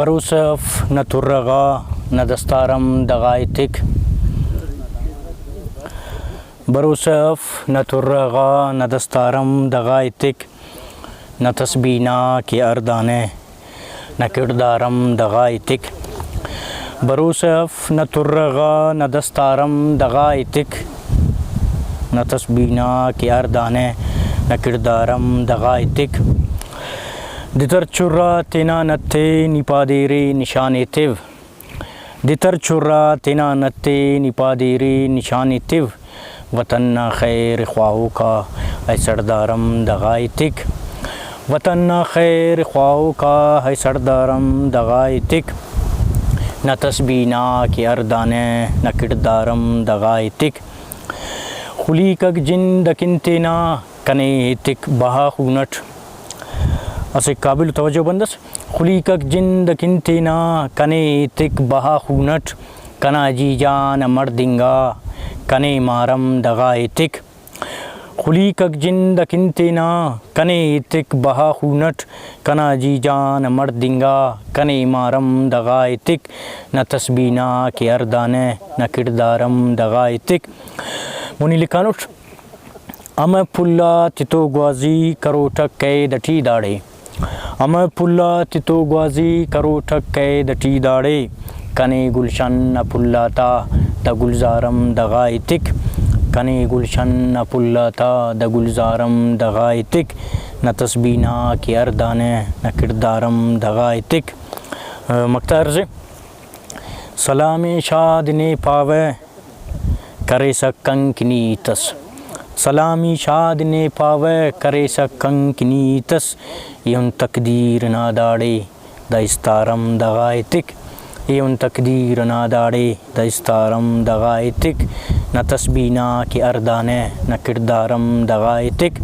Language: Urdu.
بروسف نترغا ندستارم دغائتك بروسف نترغا ندستارم دغائتك نتسبینا کی اردانے نکردارم دغائتك بروسف نترغا ندستارم دغائتك نتسبینا کی اردانے نکردارم دغائتك دتر چرا تینا نتے نپادیری نشانی تیو دتر چرا تینا نتے نپادیری نشانی تیو وطن خیر خواہو کا اے سردارم دغائتك وطن خیر خواہو کا اے سردارم دغائتك نہ تسبینا کی اردانے نہ کردارم دغائتك خلیقک جندکنتینا کنیتک بہا خونٹ اسے قابل توجہ بندس خلیقک جندکنتینا کنیتک بہا خونٹ کنا جی جان مردنگا کنے مارم دغائتك خلیقک جندکنتینا کنیتک بہا خونٹ کنا جی جان مردنگا کنے مارم دغائتك نہ تسبینا کی اردانے نہ کردارم دغائتك منی لکھانوٹ ام پلا تتو گوازی کرو ٹکے دٹی داڑے ام پلا تتو گوازی کرو ٹکے دٹی داڑے کنے گلشن پلاتا دا گلزارم دغائتك کنے گلشن پلاتا دا گلزارم دغائتك نہ تسبینا کی اردانے نہ کردارم دغائتك مقطع عرض سلام شاد نے پاوے کرے سکن کنیتس سلامی شاد نے پاوے کرے سکن کنیتس یون تقدیر ناداڑے دا استارم دغائتك یون تقدیر ناداڑے دا استارم دغائتك نہ تسبینا کی اردانے نہ کردارم دغائتك